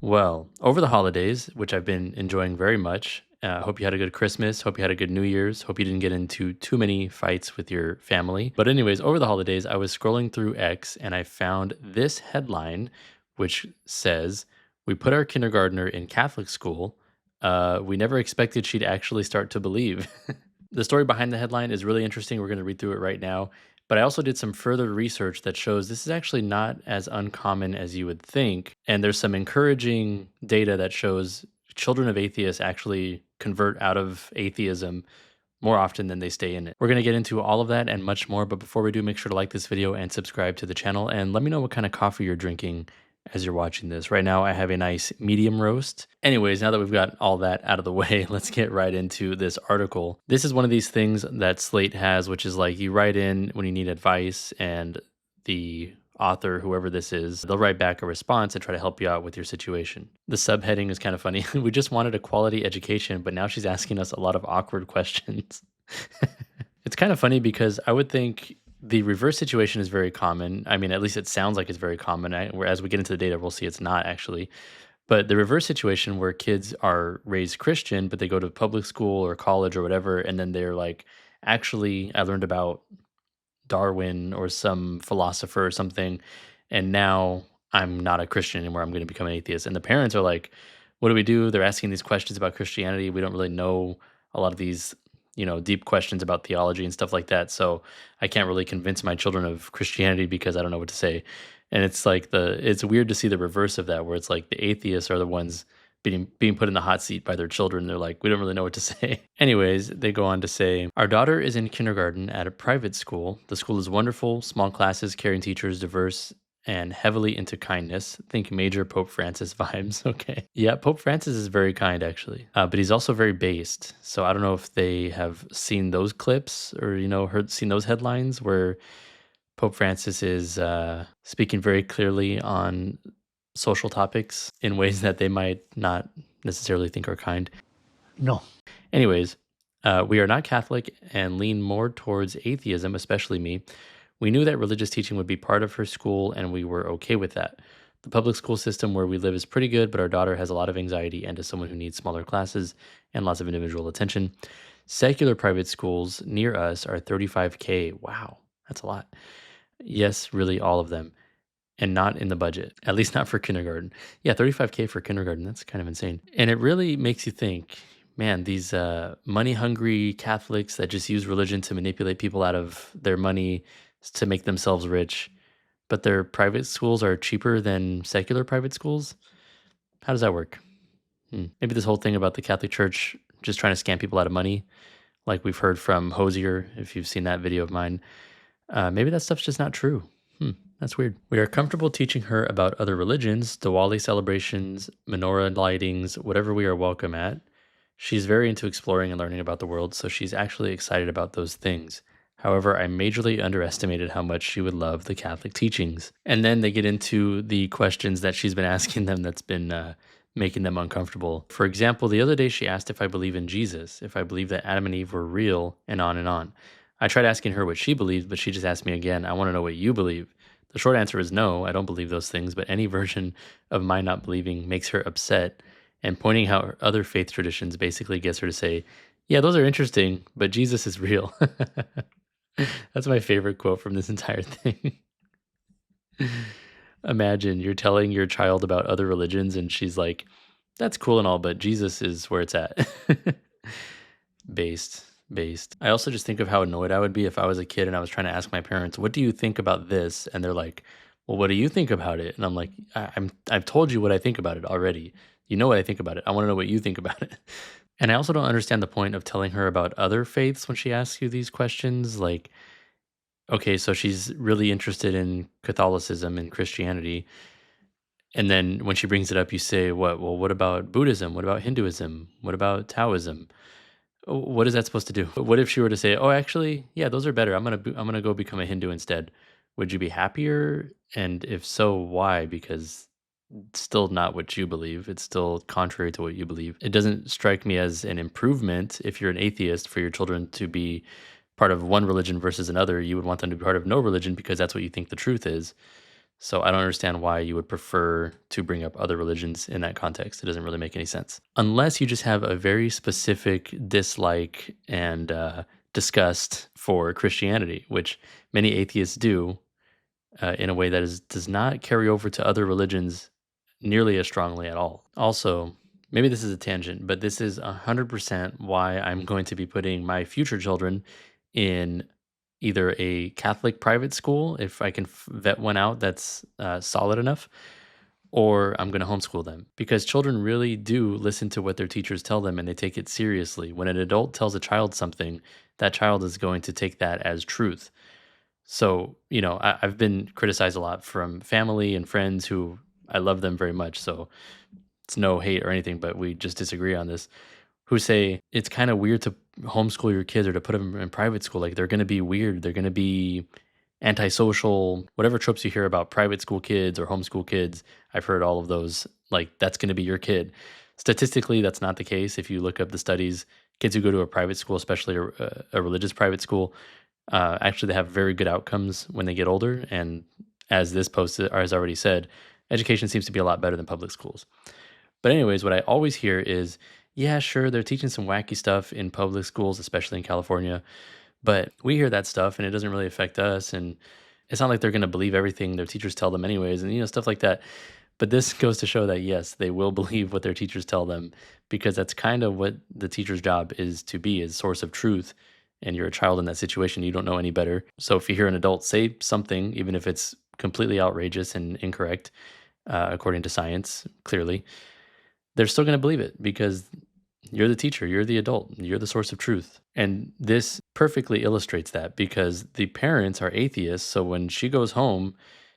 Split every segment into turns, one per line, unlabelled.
Well, over the holidays, which I've been enjoying very much, hope you had a good Christmas. Hope you had a good New Year's. Hope you didn't get into too many fights with your family. But, anyways, over the holidays, I was scrolling through X and I found this headline, which says, "We put our kindergartner in Catholic school. We never expected she'd actually start to believe." The story behind the headline is really interesting. We're going to read through it right now. But I also did some further research that shows this is actually not as uncommon as you would think. And there's some encouraging data that shows children of atheists actually convert out of atheism more often than they stay in it. We're going to get into all of that and much more. But before we do, make sure to like this video and subscribe to the channel. And let me know what kind of coffee you're drinking as you're watching this. Right now, I have a nice medium roast. Anyways, now that we've got all that out of the way, let's get right into this article. This is one of these things that Slate has, which is like you write in when you need advice, and the author, whoever this is, they'll write back a response and try to help you out with your situation. The subheading is kind of funny. We just wanted a quality education, but now she's asking us a lot of awkward questions. It's kind of funny because I would think the reverse situation is very common. I mean, at least it sounds like it's very common. As we get into the data, we'll see it's not actually. But the reverse situation where kids are raised Christian, but they go to public school or college or whatever, and then they're like, actually, I learned about Darwin or some philosopher or something, and now I'm not a Christian anymore. I'm going to become an atheist. And the parents are like, what do we do? They're asking these questions about Christianity. We don't really know a lot of these, deep questions about theology and stuff like that. So I can't really convince my children of Christianity because I don't know what to say. And it's like it's weird to see the reverse of that, where it's like the atheists are the ones being put in the hot seat by their children. They're like, we don't really know what to say. Anyways, they go on to say, our daughter is in kindergarten at a private school. The school is wonderful, small classes, caring teachers, diverse, and heavily into kindness. Think major Pope Francis vibes. Okay. Yeah, Pope Francis is very kind, actually. But he's also very based. So I don't know if they have seen those clips or, seen those headlines where Pope Francis is speaking very clearly on social topics in ways that they might not necessarily think are kind.
No.
Anyways, we are not Catholic and lean more towards atheism, especially me. We knew that religious teaching would be part of her school, and we were okay with that. The public school system where we live is pretty good, but our daughter has a lot of anxiety and is someone who needs smaller classes and lots of individual attention. Secular private schools near us are $35K. Wow, that's a lot. Yes, really all of them. And not in the budget, at least not for kindergarten. Yeah, $35K for kindergarten, that's kind of insane. And it really makes you think, man, these money-hungry Catholics that just use religion to manipulate people out of their money to make themselves rich, but their private schools are cheaper than secular private schools? How does that work? Maybe this whole thing about the Catholic Church just trying to scam people out of money, like we've heard from Hosier, if you've seen that video of mine. Maybe that stuff's just not true. That's weird. We are comfortable teaching her about other religions, Diwali celebrations, menorah lightings, whatever we are welcome at. She's very into exploring and learning about the world, so she's actually excited about those things. However, I majorly underestimated how much she would love the Catholic teachings. And then they get into the questions that she's been asking them that's been making them uncomfortable. For example, the other day she asked if I believe in Jesus, if I believe that Adam and Eve were real, and on and on. I tried asking her what she believed, but she just asked me again, I want to know what you believe. The short answer is no, I don't believe those things, but any version of my not believing makes her upset, and pointing out her other faith traditions basically gets her to say, yeah, those are interesting, but Jesus is real. That's my favorite quote from this entire thing. Imagine you're telling your child about other religions and she's like, that's cool and all, but Jesus is where it's at. Based. I also just think of how annoyed I would be if I was a kid and I was trying to ask my parents, what do you think about this? And they're like, well, what do you think about it? And I'm like, I've told you what I think about it already. You know what I think about it. I want to know what you think about it. And I also don't understand the point of telling her about other faiths when she asks you these questions. Like, okay, so she's really interested in Catholicism and Christianity. And then when she brings it up, you say, what? Well, what about Buddhism? What about Hinduism? What about Taoism? What is that supposed to do? What if she were to say, "Oh, actually, yeah, those are better. I'm gonna go become a Hindu instead." Would you be happier? And if so, why? Because it's still not what you believe. It's still contrary to what you believe. It doesn't strike me as an improvement if you're an atheist for your children to be part of one religion versus another. You would want them to be part of no religion because that's what you think the truth is. So I don't understand why you would prefer to bring up other religions in that context. It doesn't really make any sense. Unless you just have a very specific dislike and disgust for Christianity, which many atheists do in a way that does not carry over to other religions nearly as strongly at all. Also, maybe this is a tangent, but this is 100% why I'm going to be putting my future children in either a Catholic private school, if I can vet one out that's solid enough, or I'm going to homeschool them because children really do listen to what their teachers tell them and they take it seriously. When an adult tells a child something, that child is going to take that as truth. So, I've been criticized a lot from family and friends who I love them very much. So it's no hate or anything, but we just disagree on this. Who say it's kind of weird to homeschool your kids or to put them in private school. Like they're going to be weird. They're going to be antisocial, whatever tropes you hear about private school kids or homeschool kids. I've heard all of those. Like that's going to be your kid. Statistically, that's not the case. If you look up the studies, kids who go to a private school, especially a religious private school, actually they have very good outcomes when they get older. And as this post has already said, education seems to be a lot better than public schools. But anyways, what I always hear is, yeah, sure, they're teaching some wacky stuff in public schools, especially in California, but we hear that stuff and it doesn't really affect us. And it's not like they're going to believe everything their teachers tell them anyways, and stuff like that. But this goes to show that yes, they will believe what their teachers tell them because that's kind of what the teacher's job is to be, is source of truth. And you're a child in that situation, you don't know any better. So if you hear an adult say something, even if it's completely outrageous and incorrect, according to science, clearly, they're still going to believe it because you're the teacher, you're the adult, you're the source of truth. And this perfectly illustrates that because the parents are atheists. So when she goes home,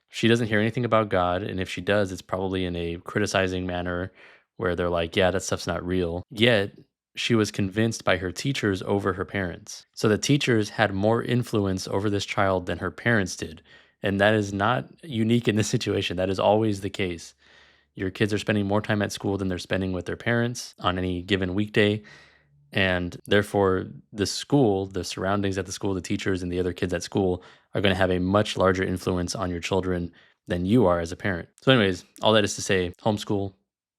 she doesn't hear anything about God. And if she does, it's probably in a criticizing manner where they're like, yeah, that stuff's not real. Yet she was convinced by her teachers over her parents. So the teachers had more influence over this child than her parents did. And that is not unique in this situation. That is always the case. Your kids are spending more time at school than they're spending with their parents on any given weekday. And therefore, the school, the surroundings at the school, the teachers, and the other kids at school are going to have a much larger influence on your children than you are as a parent. So, anyways, all that is to say, homeschool,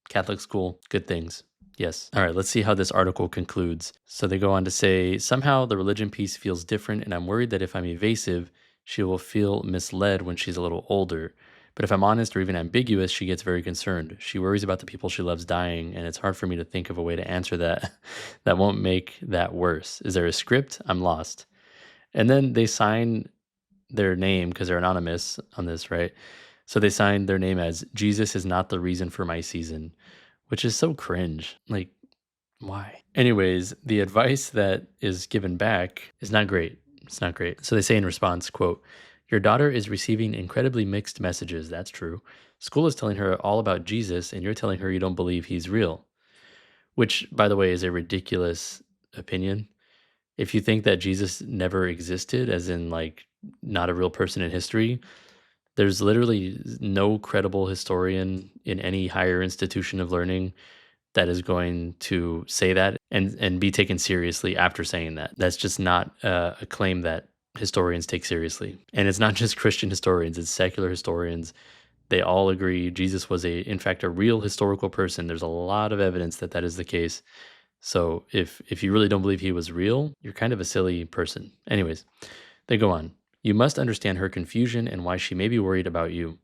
Catholic school, good things. Yes. All right, let's see how this article concludes. So they go on to say, somehow the religion piece feels different, and I'm worried that if I'm evasive, she will feel misled when she's a little older. But if I'm honest or even ambiguous, she gets very concerned. She worries about the people she loves dying, and it's hard for me to think of a way to answer that that won't make that worse. Is there a script? I'm lost. And then they sign their name because they're anonymous on this, right? So they signed their name as Jesus is not the reason for my season, which is so cringe. Like, why? Anyways, the advice that is given back is not great. It's not great. So they say in response, quote, your daughter is receiving incredibly mixed messages. That's true. School is telling her all about Jesus, and you're telling her you don't believe he's real, which, by the way, is a ridiculous opinion. If you think that Jesus never existed, as in like not a real person in history, there's literally no credible historian in any higher institution of learning that is going to say that and be taken seriously after saying that. That's just not a claim that historians take seriously. And it's not just Christian historians, it's secular historians. They all agree Jesus was in fact, a real historical person. There's a lot of evidence that that is the case. So if you really don't believe he was real, you're kind of a silly person. Anyways, they go on. You must understand her confusion and why she may be worried about you.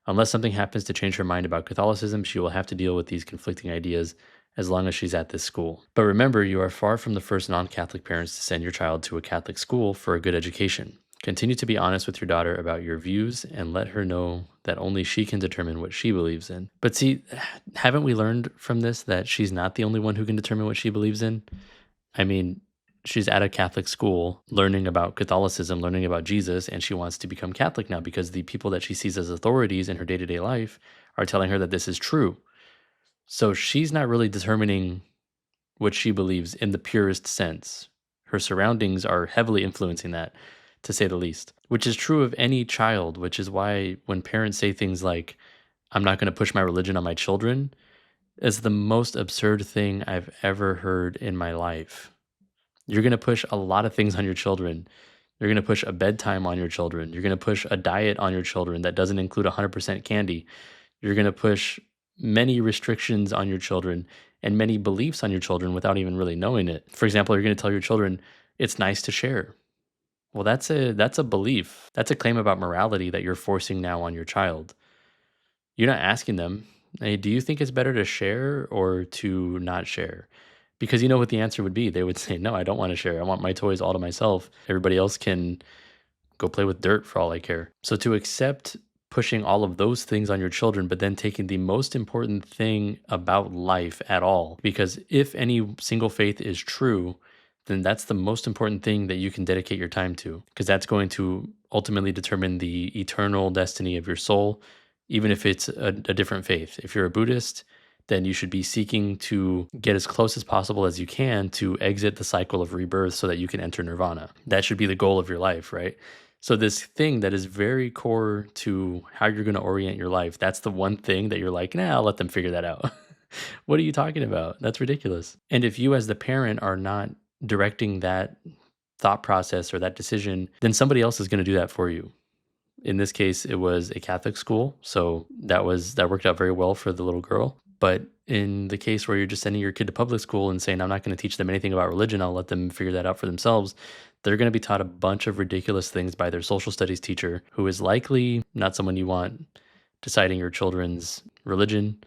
Unless something happens to change her mind about Catholicism, she will have to deal with these conflicting ideas as long as she's at this school. But remember, you are far from the first non-Catholic parents to send your child to a Catholic school for a good education. Continue to be honest with your daughter about your views and let her know that only she can determine what she believes in. But see, haven't we learned from this that she's not the only one who can determine what she believes in? I mean, she's at a Catholic school learning about Catholicism, learning about Jesus, and she wants to become Catholic now because the people that she sees as authorities in her day to day life are telling her that this is true. So she's not really determining what she believes in the purest sense. Her surroundings are heavily influencing that, to say the least, which is true of any child, which is why when parents say things like, I'm not going to push my religion on my children, is the most absurd thing I've ever heard in my life. You're going to push a lot of things on your children. You're going to push a bedtime on your children. You're going to push a diet on your children that doesn't include 100% candy. You're going to push many restrictions on your children and many beliefs on your children without even really knowing it. For example, you're going to tell your children it's nice to share. Well, that's a belief. That's a claim about morality that you're forcing now on your child. You're not asking them, "Hey, do you think it's better to share or to not share?" Because you know what the answer would be. They would say, "No, I don't want to share. I want my toys all to myself. Everybody else can go play with dirt for all I care." So to accept pushing all of those things on your children, but then taking the most important thing about life at all, because if any single faith is true, then that's the most important thing that you can dedicate your time to, because that's going to ultimately determine the eternal destiny of your soul, even if it's a different faith. If you're a Buddhist, then you should be seeking to get as close as possible as you can to exit the cycle of rebirth so that you can enter nirvana. That should be the goal of your life, right? So this thing that is very core to how you're going to orient your life, that's the one thing that you're like, nah, I'll let them figure that out. What are you talking about? That's ridiculous. And if you as the parent are not directing that thought process or that decision, then somebody else is going to do that for you. In this case, it was a Catholic school, so that worked out very well for the little girl. But in the case where you're just sending your kid to public school and saying, I'm not going to teach them anything about religion, I'll let them figure that out for themselves, they're going to be taught a bunch of ridiculous things by their social studies teacher, who is likely not someone you want deciding your children's religion.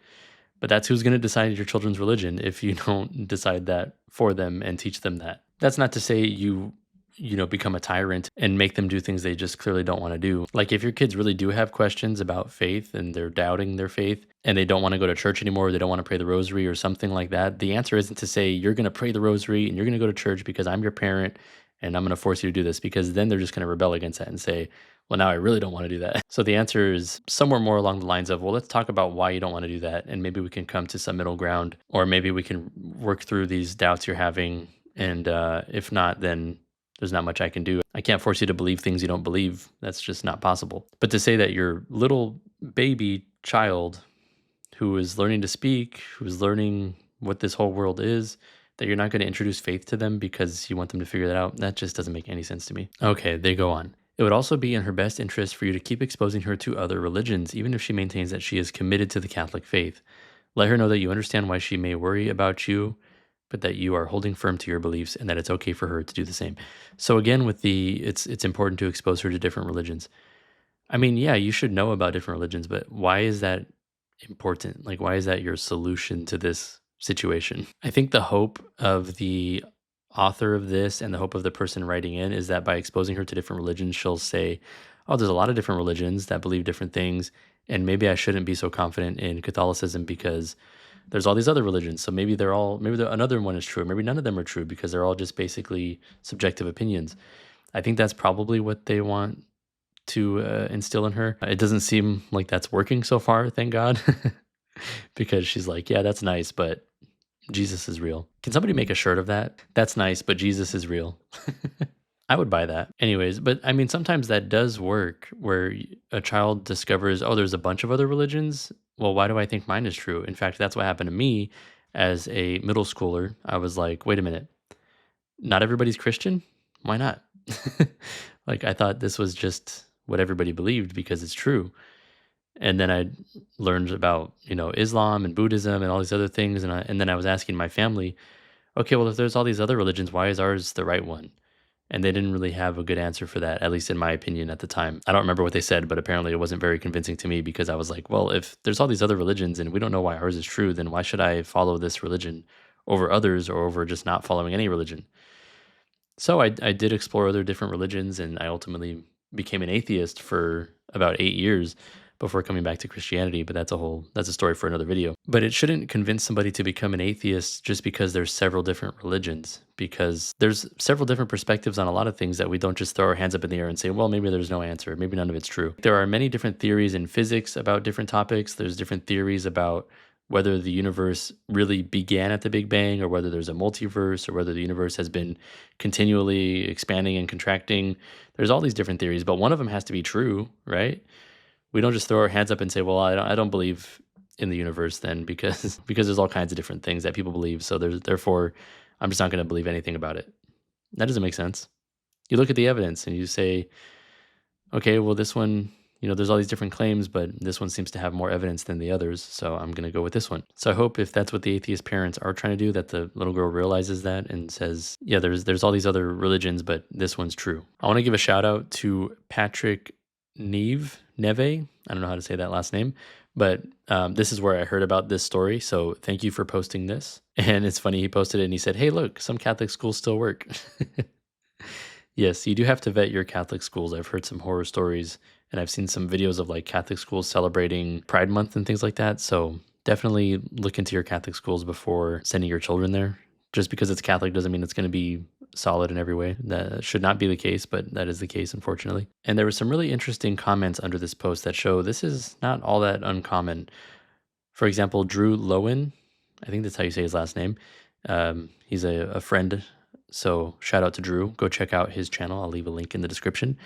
But that's who's going to decide your children's religion if you don't decide that for them and teach them that. That's not to say you become a tyrant and make them do things they just clearly don't want to do. Like if your kids really do have questions about faith and they're doubting their faith and they don't want to go to church anymore, or they don't want to pray the rosary or something like that, the answer isn't to say you're going to pray the rosary and you're going to go to church because I'm your parent and I'm going to force you to do this, because then they're just going to rebel against that and say, well, now I really don't want to do that. So the answer is somewhere more along the lines of, well, let's talk about why you don't want to do that. And maybe we can come to some middle ground, or maybe we can work through these doubts you're having. And if not, then there's not much I can do. I can't force you to believe things you don't believe. That's just not possible. But to say that your little baby child who is learning to speak, who is learning what this whole world is, that you're not going to introduce faith to them because you want them to figure that out, that just doesn't make any sense to me. Okay, they go on. It would also be in her best interest for you to keep exposing her to other religions, even if she maintains that she is committed to the Catholic faith. Let her know that you understand why she may worry about you, but that you are holding firm to your beliefs and that it's okay for her to do the same. So again, with it's important to expose her to different religions. I mean, yeah, you should know about different religions, but why is that important? Like, why is that your solution to this situation? I think the hope of the author of this and the hope of the person writing in is that by exposing her to different religions, she'll say, oh, there's a lot of different religions that believe different things. And maybe I shouldn't be so confident in Catholicism because there's all these other religions. So another one is true. Or maybe none of them are true because they're all just basically subjective opinions. I think that's probably what they want to instill in her. It doesn't seem like that's working so far, thank God, because she's like, yeah, that's nice, but Jesus is real. Can somebody make a shirt of that? That's nice, but Jesus is real. I would buy that. Anyways, but I mean, sometimes that does work where a child discovers, oh, there's a bunch of other religions. Well, why do I think mine is true? In fact, that's what happened to me as a middle schooler. I was like, wait a minute, not everybody's Christian? Why not? Like, I thought this was just what everybody believed because it's true. And then I learned about, Islam and Buddhism and all these other things. And then I was asking my family, okay, well, if there's all these other religions, why is ours the right one? And they didn't really have a good answer for that, at least in my opinion at the time. I don't remember what they said, but apparently it wasn't very convincing to me because I was like, well, if there's all these other religions and we don't know why ours is true, then why should I follow this religion over others or over just not following any religion? So I did explore other different religions, and I ultimately became an atheist for about 8 years before coming back to Christianity. But that's a story for another video. But it shouldn't convince somebody to become an atheist just because there's several different religions, because there's several different perspectives on a lot of things that we don't just throw our hands up in the air and say, well, maybe there's no answer, maybe none of it's true. There are many different theories in physics about different topics. There's different theories about whether the universe really began at the Big Bang, or whether there's a multiverse, or whether the universe has been continually expanding and contracting. There's all these different theories, but one of them has to be true, right? We don't just throw our hands up and say, well, I don't believe in the universe then because because there's all kinds of different things that people believe. So therefore, I'm just not going to believe anything about it. That doesn't make sense. You look at the evidence and you say, okay, well, this one, there's all these different claims, but this one seems to have more evidence than the others, so I'm going to go with this one. So I hope if that's what the atheist parents are trying to do, that the little girl realizes that and says, yeah, there's all these other religions, but this one's true. I want to give a shout out to Patrick Neve. I don't know how to say that last name, but this is where I heard about this story. So thank you for posting this. And it's funny, he posted it and he said, hey, look, some Catholic schools still work. Yes, you do have to vet your Catholic schools. I've heard some horror stories and I've seen some videos of like Catholic schools celebrating Pride Month and things like that. So definitely look into your Catholic schools before sending your children there. Just because it's Catholic doesn't mean it's going to be solid in every way. That should not be the case, but that is the case, unfortunately. And there were some really interesting comments under this post that show this is not all that uncommon. For example, Drew Lowen, I think that's how you say his last name. He's a friend. So shout out to Drew. Go check out his channel. I'll leave a link in the description.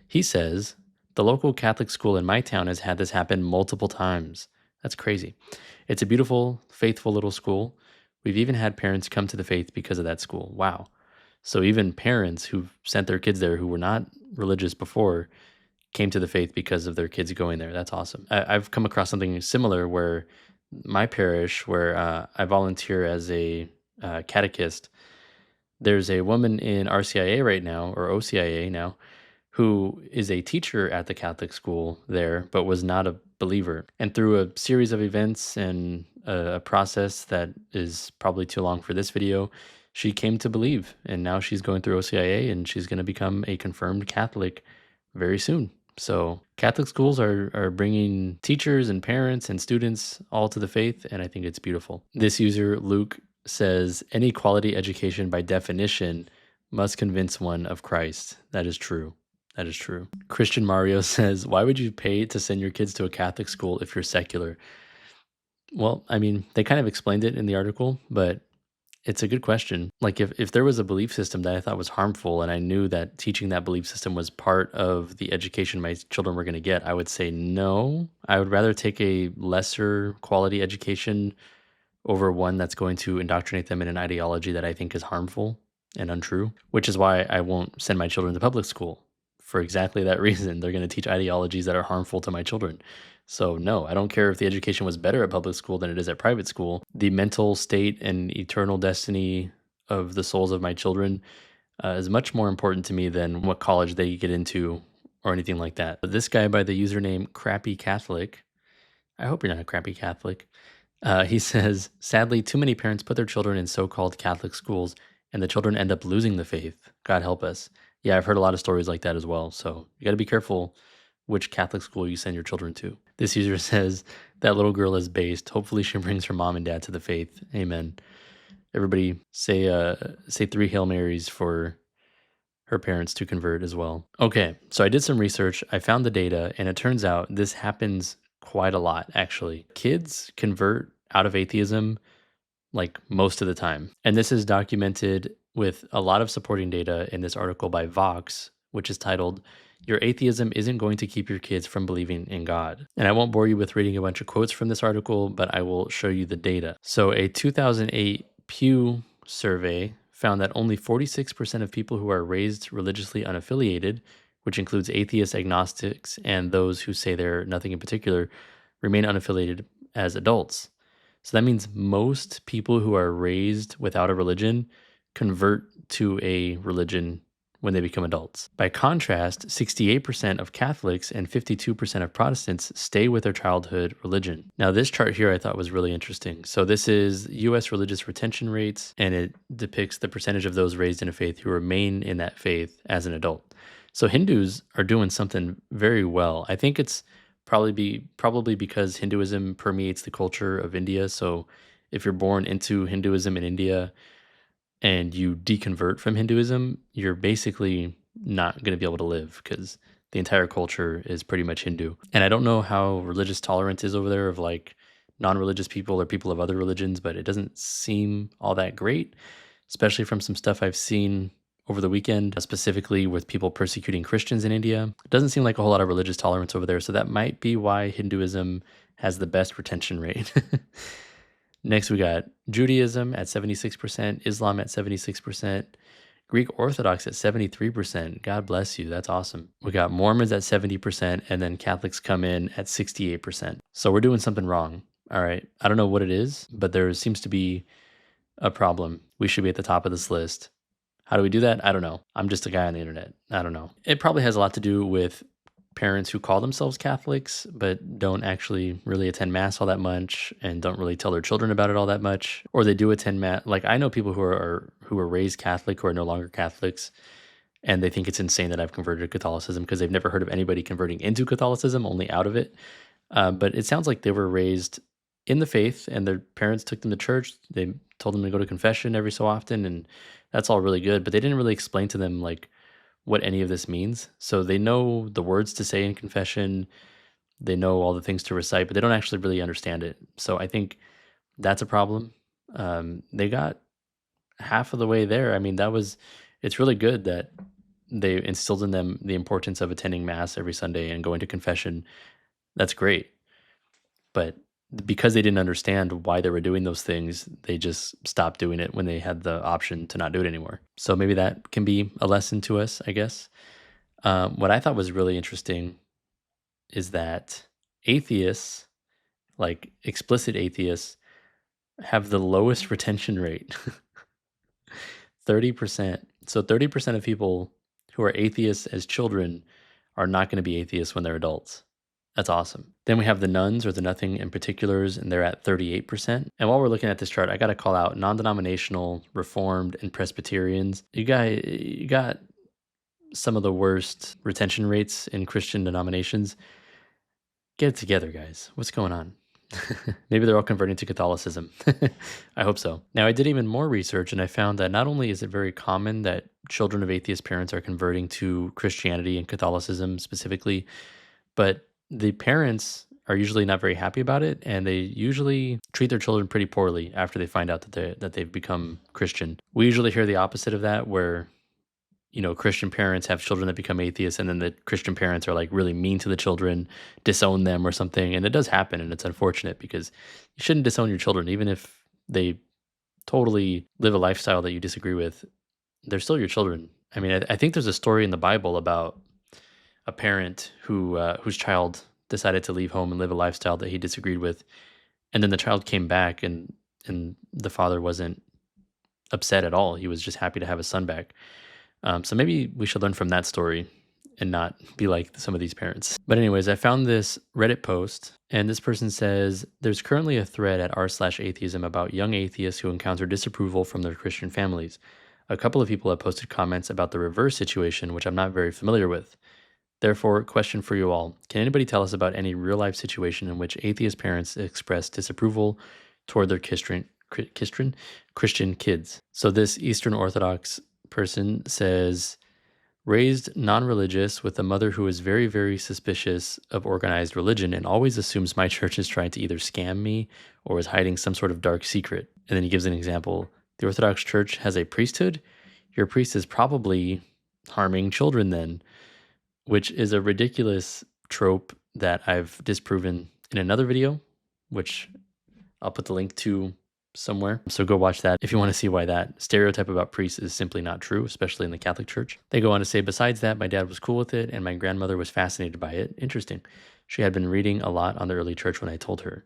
He says, the local Catholic school in my town has had this happen multiple times. That's crazy. It's a beautiful, faithful little school. We've even had parents come to the faith because of that school. Wow. So even parents who've sent their kids there who were not religious before came to the faith because of their kids going there. That's awesome. I've come across something similar where my parish, where I volunteer as a catechist, there's a woman in RCIA right now, or OCIA now, who is a teacher at the Catholic school there, but was not a believer. And through a series of events and a process that is probably too long for this video, she came to believe. And now she's going through OCIA and she's going to become a confirmed Catholic very soon. So Catholic schools are bringing teachers and parents and students all to the faith, and I think it's beautiful. This user, Luke, says, any quality education by definition must convince one of Christ. That is true. That is true. Christian Mario says, why would you pay to send your kids to a Catholic school if you're secular? Well, I mean, they kind of explained it in the article, but it's a good question. Like if there was a belief system that I thought was harmful and I knew that teaching that belief system was part of the education my children were going to get, I would say no. I would rather take a lesser quality education over one that's going to indoctrinate them in an ideology that I think is harmful and untrue, which is why I won't send my children to public school. For exactly that reason, they're going to teach ideologies that are harmful to my children. So no, I don't care if the education was better at public school than it is at private school. The mental state and eternal destiny of the souls of my children is much more important to me than what college they get into or anything like that. But this guy by the username Crappy Catholic, I hope you're not a crappy Catholic. He says, sadly, too many parents put their children in so-called Catholic schools and the children end up losing the faith. God help us. Yeah, I've heard a lot of stories like that as well. So you got to be careful which Catholic school you send your children to. This user says, that little girl is based. Hopefully she brings her mom and dad to the faith. Amen. Everybody say 3 Hail Marys for her parents to convert as well. Okay, so I did some research. I found the data, and it turns out this happens quite a lot, actually. Kids convert out of atheism like most of the time. And this is documented with a lot of supporting data in this article by Vox, which is titled, Your Atheism Isn't Going to Keep Your Kids from Believing in God. And I won't bore you with reading a bunch of quotes from this article, but I will show you the data. So a 2008 Pew survey found that only 46% of people who are raised religiously unaffiliated, which includes atheists, agnostics, and those who say they're nothing in particular, remain unaffiliated as adults. So that means most people who are raised without a religion convert to a religion when they become adults. By contrast, 68% of Catholics and 52% of Protestants stay with their childhood religion. Now, this chart here I thought was really interesting. So this is US religious retention rates, and it depicts the percentage of those raised in a faith who remain in that faith as an adult. So Hindus are doing something very well. I think it's probably because Hinduism permeates the culture of India. So if you're born into Hinduism in India and you deconvert from Hinduism, you're basically not going to be able to live because the entire culture is pretty much Hindu. And I don't know how religious tolerance is over there of like non-religious people or people of other religions, but it doesn't seem all that great, especially from some stuff I've seen over the weekend, specifically with people persecuting Christians in India. It doesn't seem like a whole lot of religious tolerance over there, so that might be why Hinduism has the best retention rate. Next, we got Judaism at 76%, Islam at 76%, Greek Orthodox at 73%. God bless you. That's awesome. We got Mormons at 70%, and then Catholics come in at 68%. So we're doing something wrong. All right. I don't know what it is, but there seems to be a problem. We should be at the top of this list. How do we do that? I don't know. I'm just a guy on the internet. I don't know. It probably has a lot to do with parents who call themselves Catholics, but don't actually really attend mass all that much and don't really tell their children about it all that much. Or they do attend mass. Like I know people who are raised Catholic who are no longer Catholics, and they think it's insane that I've converted to Catholicism because they've never heard of anybody converting into Catholicism, only out of it. But it sounds like they were raised in the faith, and their parents took them to church. They told them to go to confession every so often, and that's all really good. But they didn't really explain to them like what any of this means. So they know the words to say in confession, they know all the things to recite, but they don't actually really understand it. So I think that's a problem. They got half of the way there. I mean, it's really good that they instilled in them the importance of attending mass every Sunday and going to confession. That's great. But because they didn't understand why they were doing those things, they just stopped doing it when they had the option to not do it anymore. So maybe that can be a lesson to us, I guess. What I thought was really interesting is that atheists, like explicit atheists, have the lowest retention rate. 30%. So 30% of people who are atheists as children are not going to be atheists when they're adults. That's awesome. Then we have the nuns or the nothing in particulars, and they're at 38%. And while we're looking at this chart, I got to call out non-denominational, Reformed, and Presbyterians. You got some of the worst retention rates in Christian denominations. Get it together, guys. What's going on? Maybe they're all converting to Catholicism. I hope so. Now, I did even more research, and I found that not only is it very common that children of atheist parents are converting to Christianity and Catholicism specifically, but the parents are usually not very happy about it, and they usually treat their children pretty poorly after they find out that they've become Christian. We usually hear the opposite of that, where Christian parents have children that become atheists, and then the Christian parents are like really mean to the children, disown them or something. And it does happen, and it's unfortunate because you shouldn't disown your children, even if they totally live a lifestyle that you disagree with. They're still your children. I mean, I think there's a story in the Bible about a parent whose child decided to leave home and live a lifestyle that he disagreed with, and then the child came back, and the father wasn't upset at all. He was just happy to have his son back. So maybe we should learn from that story and not be like some of these parents. But anyways, I found this Reddit post, and this person says, there's currently a thread at r/atheism about young atheists who encounter disapproval from their Christian families. A couple of people have posted comments about the reverse situation, which I'm not very familiar with. Therefore, question for you all. Can anybody tell us about any real-life situation in which atheist parents express disapproval toward their Christian kids? So this Eastern Orthodox person says, raised non-religious with a mother who is very, very suspicious of organized religion and always assumes my church is trying to either scam me or is hiding some sort of dark secret. And then he gives an example. The Orthodox Church has a priesthood. Your priest is probably harming children then, which is a ridiculous trope that I've disproven in another video, which I'll put the link to somewhere. So go watch that if you want to see why that stereotype about priests is simply not true, especially in the Catholic Church. They go on to say, besides that, my dad was cool with it and my grandmother was fascinated by it. Interesting. She had been reading a lot on the early church when I told her.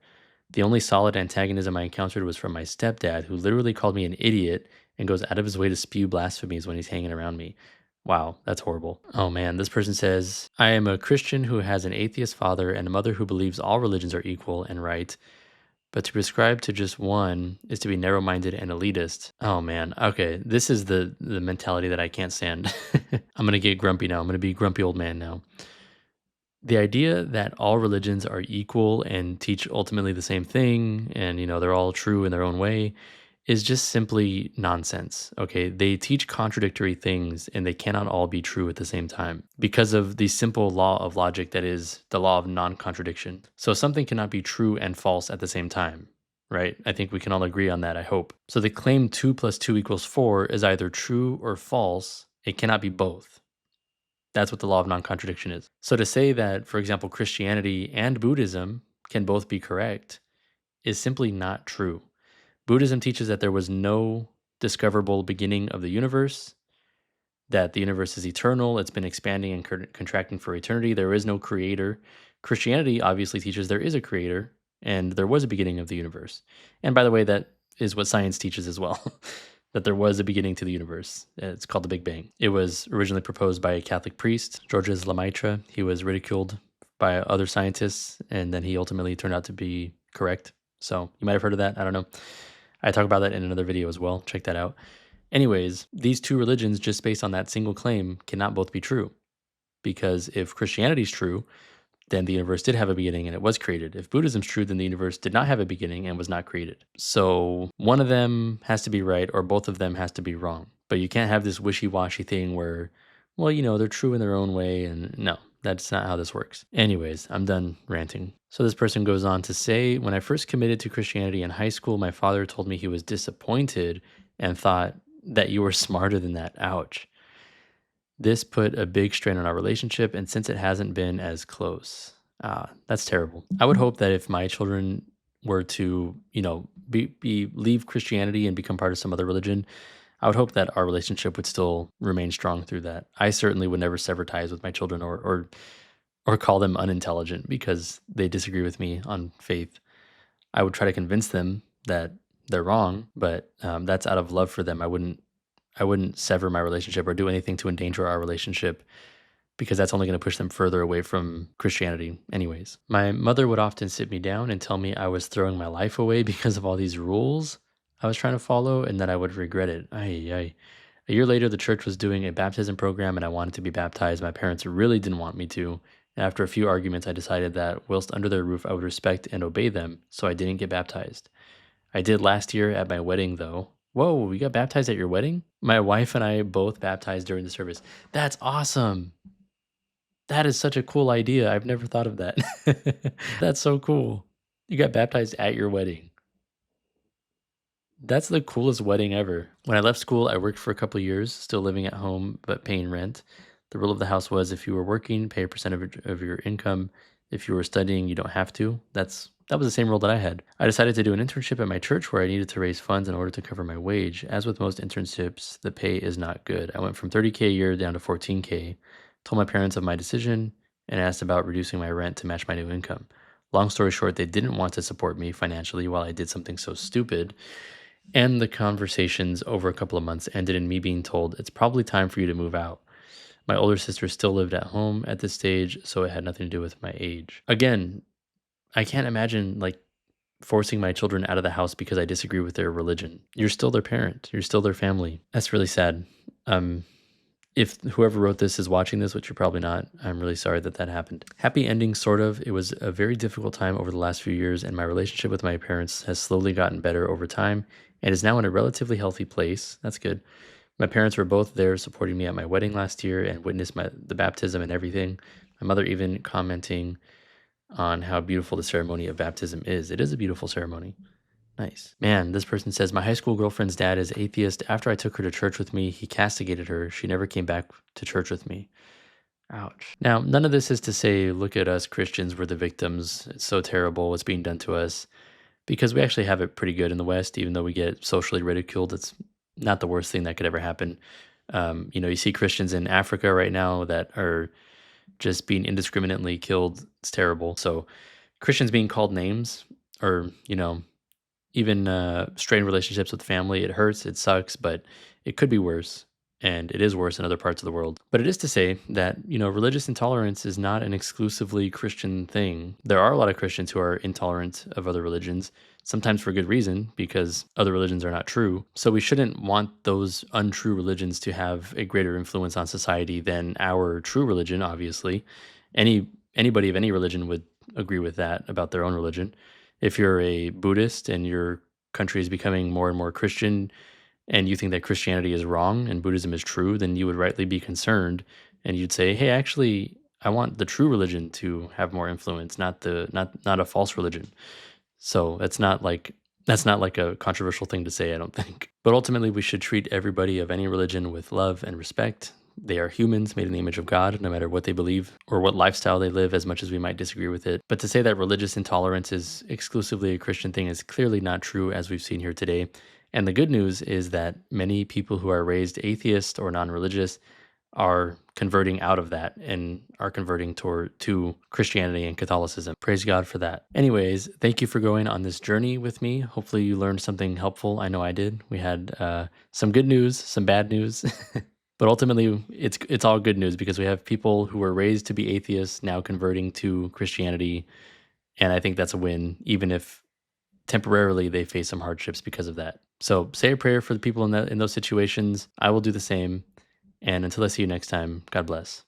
The only solid antagonism I encountered was from my stepdad, who literally called me an idiot and goes out of his way to spew blasphemies when he's hanging around me. Wow, that's horrible. Oh man, this person says, I am a Christian who has an atheist father and a mother who believes all religions are equal and right. But to prescribe to just one is to be narrow-minded and elitist. Oh man, okay, this is the mentality that I can't stand. I'm gonna get grumpy now. I'm gonna be a grumpy old man now. The idea that all religions are equal and teach ultimately the same thing, and they're all true in their own way, is just simply nonsense. Okay, they teach contradictory things, and they cannot all be true at the same time because of the simple law of logic that is the law of non-contradiction. So something cannot be true and false at the same time, right? I think we can all agree on that, I hope. So the claim 2 + 2 = 4 is either true or false. It cannot be both. That's what the law of non-contradiction is. So to say that, for example, Christianity and Buddhism can both be correct is simply not true. Buddhism teaches that there was no discoverable beginning of the universe, that the universe is eternal, it's been expanding and contracting for eternity. There is no creator. Christianity obviously teaches there is a creator and there was a beginning of the universe. And by the way, that is what science teaches as well. That there was a beginning to the universe. It's called the Big Bang. It was originally proposed by a Catholic priest, Georges Lemaitre. He was ridiculed by other scientists, and then he ultimately turned out to be correct. So you might have heard of that. I don't know. I talk about that in another video as well. Check that out. Anyways, these two religions, just based on that single claim, cannot both be true. Because if Christianity is true, then the universe did have a beginning and it was created. If Buddhism's true, then the universe did not have a beginning and was not created. So one of them has to be right or both of them has to be wrong. But you can't have this wishy-washy thing where, well, they're true in their own way. And no, that's not how this works. Anyways, I'm done ranting. So this person goes on to say, when I first committed to Christianity in high school, my father told me he was disappointed and thought that you were smarter than that. Ouch. This put a big strain on our relationship, and since it hasn't been as close, that's terrible. I would hope that if my children were to, leave Christianity and become part of some other religion, I would hope that our relationship would still remain strong through that. I certainly would never sever ties with my children or call them unintelligent because they disagree with me on faith. I would try to convince them that they're wrong, but that's out of love for them. I wouldn't sever my relationship or do anything to endanger our relationship because that's only going to push them further away from Christianity anyways. My mother would often sit me down and tell me I was throwing my life away because of all these rules I was trying to follow and that I would regret it. Ay, ay. A year later, the church was doing a baptism program and I wanted to be baptized. My parents really didn't want me to. And after a few arguments, I decided that whilst under their roof, I would respect and obey them, so I didn't get baptized. I did last year at my wedding, though. Whoa, you got baptized at your wedding? My wife and I both baptized during the service. That's awesome. That is such a cool idea. I've never thought of that. That's so cool. You got baptized at your wedding. That's the coolest wedding ever. When I left school, I worked for a couple years, still living at home but paying rent. The rule of the house was if you were working, pay a percentage of your income. If you were studying, you don't have to. That was the same rule that I had. I decided to do an internship at my church where I needed to raise funds in order to cover my wage. As with most internships, the pay is not good. I went from 30K a year down to 14K, told my parents of my decision, and asked about reducing my rent to match my new income. Long story short, they didn't want to support me financially while I did something so stupid. And the conversations over a couple of months ended in me being told, it's probably time for you to move out. My older sister still lived at home at this stage, so it had nothing to do with my age. Again, I can't imagine forcing my children out of the house because I disagree with their religion. You're still their parent. You're still their family. That's really sad. If whoever wrote this is watching this, which you're probably not, I'm really sorry that that happened. Happy ending, sort of. It was a very difficult time over the last few years, and my relationship with my parents has slowly gotten better over time and is now in a relatively healthy place. That's good. My parents were both there supporting me at my wedding last year and witnessed the baptism and everything. My mother even commenting on how beautiful the ceremony of baptism is. It is a beautiful ceremony. Nice. Man, this person says, my high school girlfriend's dad is atheist. After I took her to church with me, he castigated her. She never came back to church with me. Ouch. Now, none of this is to say, look at us Christians, we're the victims. It's so terrible what's being done to us. Because we actually have it pretty good in the West, even though we get socially ridiculed. It's not the worst thing that could ever happen. You see Christians in Africa right now that are just being indiscriminately killed. It's terrible. So Christians being called names or, even strained relationships with family, it hurts, it sucks, but it could be worse. And it is worse in other parts of the world. But it is to say that, religious intolerance is not an exclusively Christian thing. There are a lot of Christians who are intolerant of other religions, sometimes for good reason, because other religions are not true. So we shouldn't want those untrue religions to have a greater influence on society than our true religion, obviously. Anybody of any religion would agree with that about their own religion. If you're a Buddhist and your country is becoming more and more Christian, and you think that Christianity is wrong and Buddhism is true, then you would rightly be concerned and you'd say, hey, actually, I want the true religion to have more influence, not a false religion. So that's not like a controversial thing to say, I don't think. But ultimately, we should treat everybody of any religion with love and respect. They are humans made in the image of God, no matter what they believe or what lifestyle they live, as much as we might disagree with it. But to say that religious intolerance is exclusively a Christian thing is clearly not true, as we've seen here today. And the good news is that many people who are raised atheist or non-religious are converting out of that and are converting toward to Christianity and Catholicism. Praise God for that. Anyways, thank you for going on this journey with me. Hopefully you learned something helpful. I know I did. We had some good news, some bad news. But ultimately, it's all good news because we have people who were raised to be atheists now converting to Christianity, and I think that's a win, even if temporarily they face some hardships because of that. So say a prayer for the people in those situations. I will do the same. And until I see you next time, God bless.